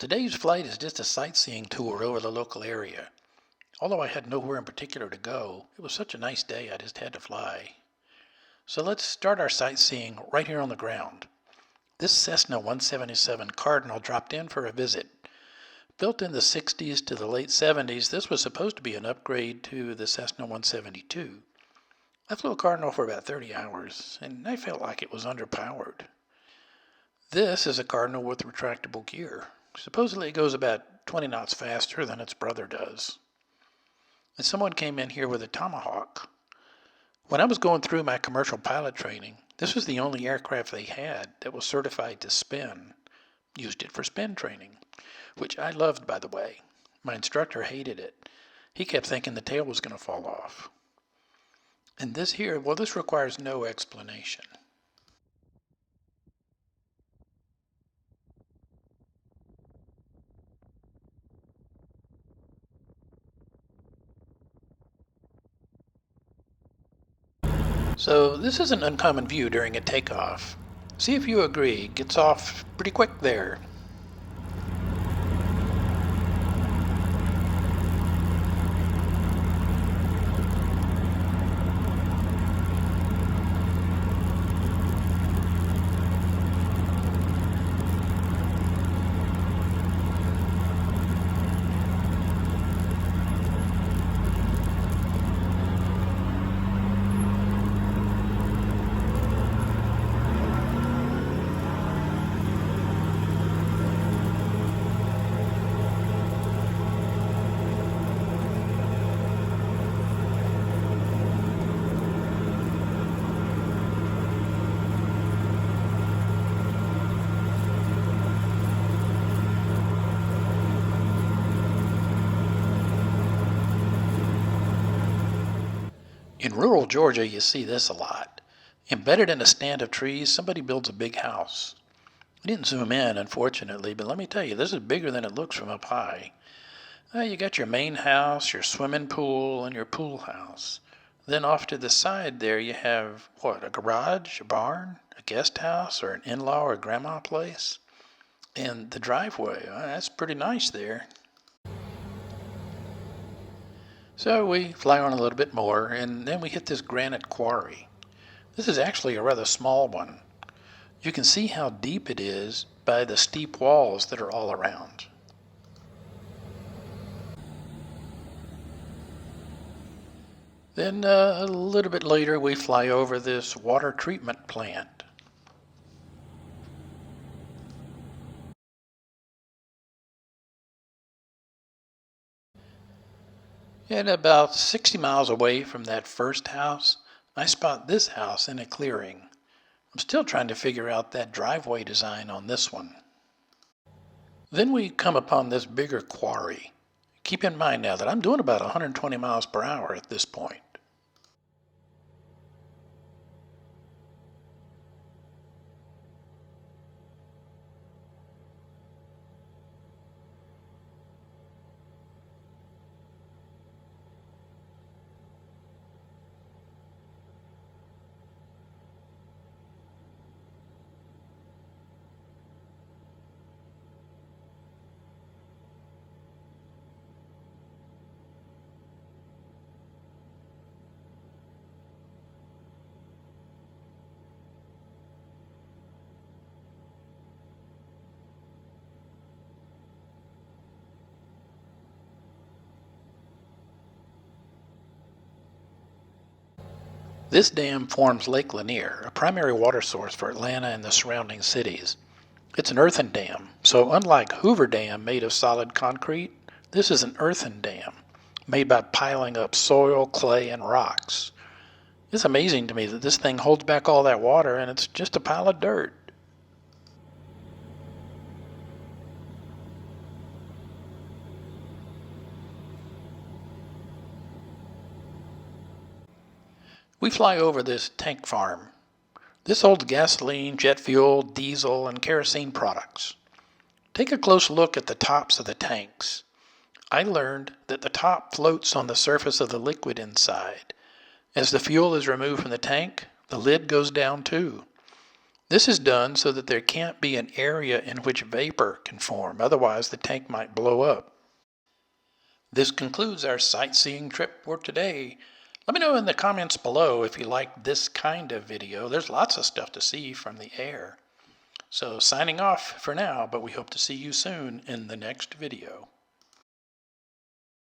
Today's flight is just a sightseeing tour over the local area. Although I had nowhere in particular to go, it was such a nice day I just had to fly. So let's start our sightseeing right here on the ground. This Cessna 177 Cardinal dropped in for a visit. Built in the 60s to the late 70s, this was supposed to be an upgrade to the Cessna 172. I flew a Cardinal for about 30 hours, and I felt like it was underpowered. This is a Cardinal with retractable gear. Supposedly it goes about 20 knots faster than its brother does. And someone came in here with a Tomahawk. When I was going through my commercial pilot training, this was the only aircraft they had that was certified to spin. Used it for spin training, which I loved, by the way. My instructor hated it. He kept thinking the tail was going to fall off. And this here, well, this requires no explanation. So this is an uncommon view during a takeoff. See if you agree. It gets off pretty quick there. In rural Georgia, you see this a lot. Embedded in a stand of trees, somebody builds a big house. I didn't zoom in, unfortunately, but let me tell you, this is bigger than it looks from up high. You got your main house, your swimming pool, and your pool house. Then off to the side there you have, a garage, a barn, a guest house, or an in-law or grandma place? And the driveway, that's pretty nice there. So we fly on a little bit more, and then we hit this granite quarry. This is actually a rather small one. You can see how deep it is by the steep walls that are all around. Then a little bit later we fly over this water treatment plant. And about 60 miles away from that first house, I spot this house in a clearing. I'm still trying to figure out that driveway design on this one. Then we come upon this bigger quarry. Keep in mind now that I'm doing about 120 miles per hour at this point. This dam forms Lake Lanier, a primary water source for Atlanta and the surrounding cities. It's an earthen dam, so unlike Hoover Dam made of solid concrete, this is an earthen dam made by piling up soil, clay, and rocks. It's amazing to me that this thing holds back all that water and it's just a pile of dirt. We fly over this tank farm. This holds gasoline, jet fuel, diesel, and kerosene products. Take a close look at the tops of the tanks. I learned that the top floats on the surface of the liquid inside. As the fuel is removed from the tank, the lid goes down too. This is done so that there can't be an area in which vapor can form, otherwise the tank might blow up. This concludes our sightseeing trip for today. Let me know in the comments below if you like this kind of video. There's lots of stuff to see from the air. So signing off for now, but we hope to see you soon in the next video.